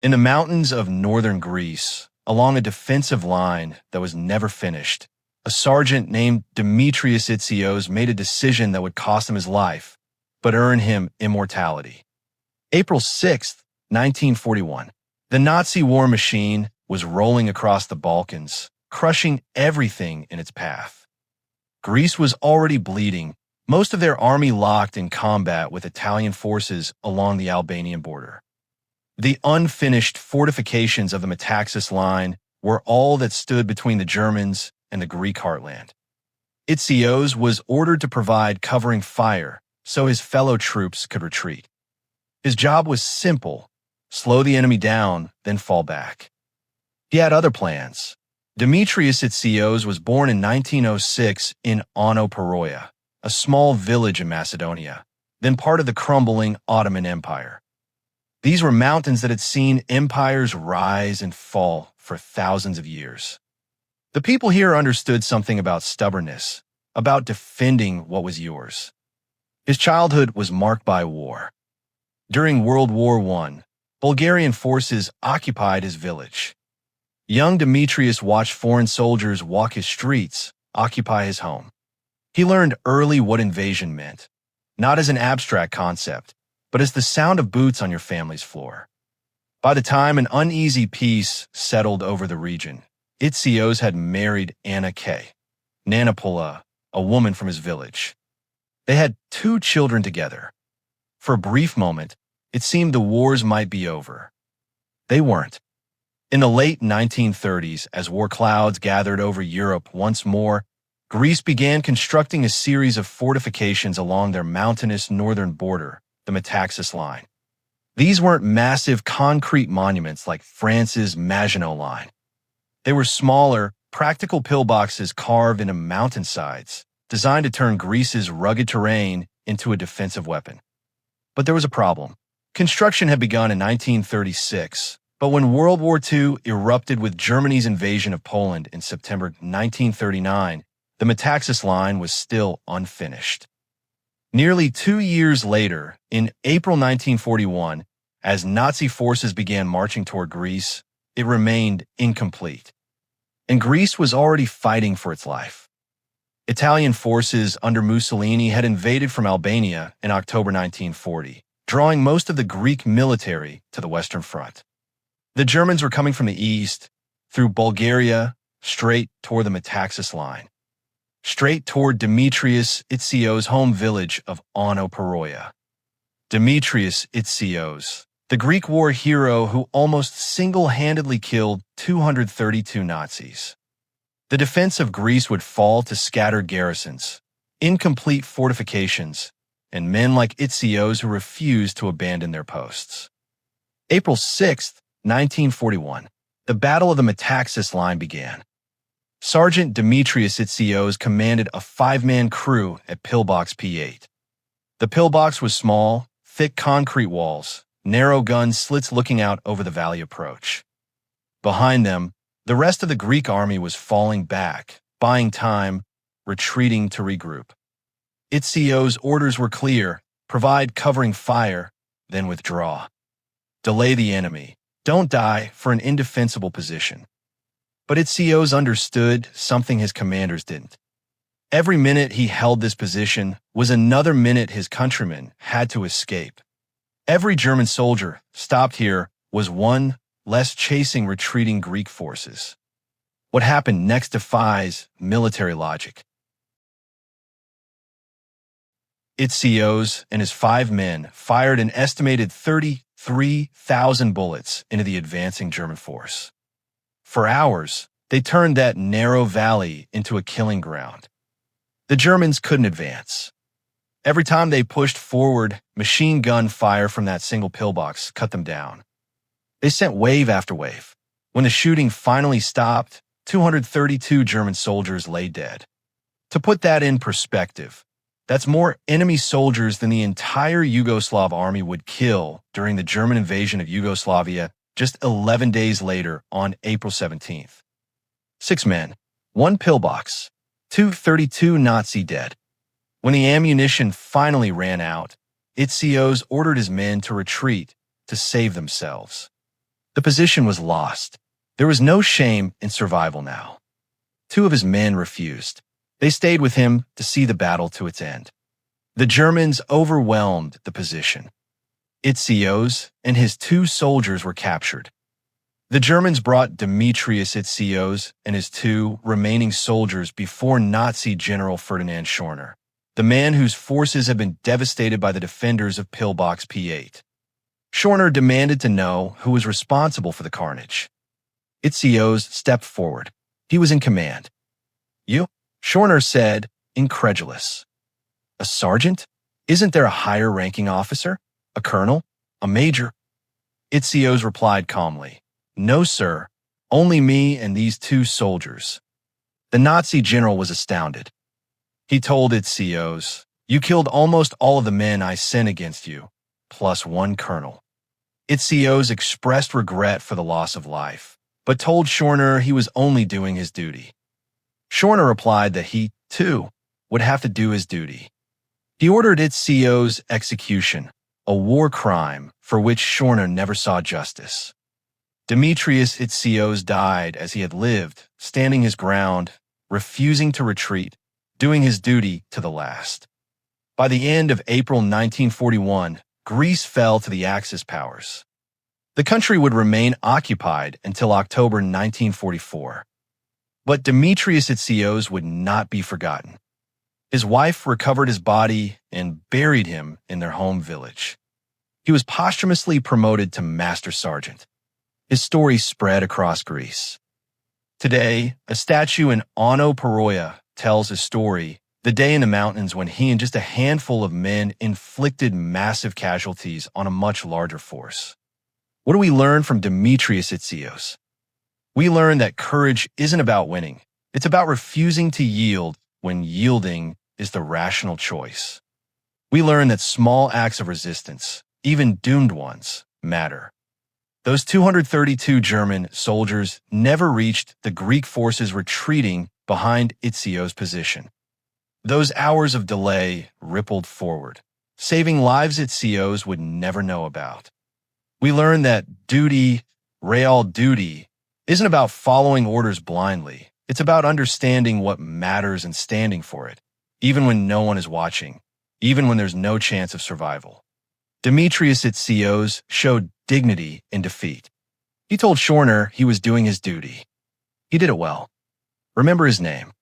In the mountains of northern Greece, along a defensive line that was never finished, a sergeant named Dimitrios Itsios made a decision that would cost him his life, but earn him immortality. April 6th, 1941. The Nazi war machine was rolling across the Balkans, crushing everything in its path. Greece was already bleeding, most of their army locked in combat with Italian forces along the Albanian border. The unfinished fortifications of the Metaxas line were all that stood between the Germans and the Greek heartland. Itsios was ordered to provide covering fire so his fellow troops could retreat. His job was simple: slow the enemy down, then fall back. He had other plans. Dimitrios Itsios was born in 1906 in Ono, a small village in Macedonia, then part of the crumbling Ottoman Empire. These were mountains that had seen empires rise and fall for thousands of years. The people here understood something about stubbornness, about defending what was yours. His childhood was marked by war. During World War I, Bulgarian forces occupied his village. Young Dimitrios watched foreign soldiers walk his streets, occupy his home. He learned early what invasion meant, not as an abstract concept, but as the sound of boots on your family's floor. By the time an uneasy peace settled over the region, Itsios had married Acqui, Nanapola, a woman from his village. They had 2 children together. For a brief moment, it seemed the wars might be over. They weren't. In the late 1930s, as war clouds gathered over Europe once more, Greece began constructing a series of fortifications along their mountainous northern border, the Metaxas line. These weren't massive concrete monuments like France's Maginot Line. They were smaller, practical pillboxes carved into mountainsides, designed to turn Greece's rugged terrain into a defensive weapon. But there was a problem. Construction had begun in 1936, but when World War II erupted with Germany's invasion of Poland in September 1939, the Metaxas line was still unfinished. Nearly 2 years later, in April 1941, as Nazi forces began marching toward Greece, it remained incomplete. And Greece was already fighting for its life. Italian forces under Mussolini had invaded from Albania in October 1940, drawing most of the Greek military to the Western Front. The Germans were coming from the east, through Bulgaria, straight toward the Metaxas line, straight toward Dimitrios Itsios' home village of Ono. Dimitrios Itsios, the Greek war hero who almost single-handedly killed 232 Nazis. The defense of Greece would fall to scattered garrisons, incomplete fortifications, and men like Itsios who refused to abandon their posts. April 6th, 1941, the Battle of the Metaxas line began. Sergeant Dimitrios Itsios commanded a 5-man crew at Pillbox P8. The pillbox was small, thick concrete walls, narrow gun slits looking out over the valley approach. Behind them, the rest of the Greek army was falling back, buying time, retreating to regroup. Itsios' orders were clear: provide covering fire, then withdraw. Delay the enemy. Don't die for an indefensible position. But Itsios understood something his commanders didn't. Every minute he held this position was another minute his countrymen had to escape. Every German soldier stopped here was one less chasing retreating Greek forces. What happened next defies military logic. Itsios and his 5 men fired an estimated 33,000 bullets into the advancing German force. For hours, they turned that narrow valley into a killing ground. The Germans couldn't advance. Every time they pushed forward, machine gun fire from that single pillbox cut them down. They sent wave after wave. When the shooting finally stopped, 232 German soldiers lay dead. To put that in perspective, that's more enemy soldiers than the entire Yugoslav army would kill during the German invasion of Yugoslavia just 11 days later on April 17th. 6 men, 1 pillbox, 232 Nazi dead. When the ammunition finally ran out, Itsios ordered his men to retreat to save themselves. The position was lost. There was no shame in survival now. Two of his men refused. They stayed with him to see the battle to its end. The Germans overwhelmed the position. Itsios and his 2 soldiers were captured. The Germans brought Dimitrios Itsios and his 2 remaining soldiers before Nazi General Ferdinand Schorner, the man whose forces had been devastated by the defenders of Pillbox P8. Schorner demanded to know who was responsible for the carnage. Itsios stepped forward. He was in command. "You?" Schorner said, incredulous. "A sergeant? Isn't there a higher-ranking officer? A colonel? A major?" Itsios replied calmly, "No, sir. Only me and these 2 soldiers." The Nazi general was astounded. He told Itsios, "You killed almost all of the men I sent against you, plus 1 colonel." Itsios expressed regret for the loss of life, but told Schorner he was only doing his duty. Schorner replied that he, too, would have to do his duty. He ordered Itsios' execution, a war crime for which Schorner never saw justice. Dimitrios Itsios died as he had lived, standing his ground, refusing to retreat, doing his duty to the last. By the end of April 1941, Greece fell to the Axis powers. The country would remain occupied until October 1944. But Dimitrios Itsios would not be forgotten. His wife recovered his body and buried him in their home village. He was posthumously promoted to Master Sergeant. His story spread across Greece. Today, a statue in Ono Paroia tells his story, the day in the mountains when he and just a handful of men inflicted massive casualties on a much larger force. What do we learn from Dimitrios Itsios? We learn that courage isn't about winning. It's about refusing to yield when yielding is the rational choice. We learn that small acts of resistance, even doomed ones, matter. Those 232 German soldiers never reached the Greek forces retreating behind Itsios' position. Those hours of delay rippled forward, saving lives Itsios would never know about. We learn that duty, real duty, isn't about following orders blindly. It's about understanding what matters and standing for it, even when no one is watching, even when there's no chance of survival. Dimitrios Itsios showed dignity in defeat. He told Schorner he was doing his duty. He did it well. Remember his name.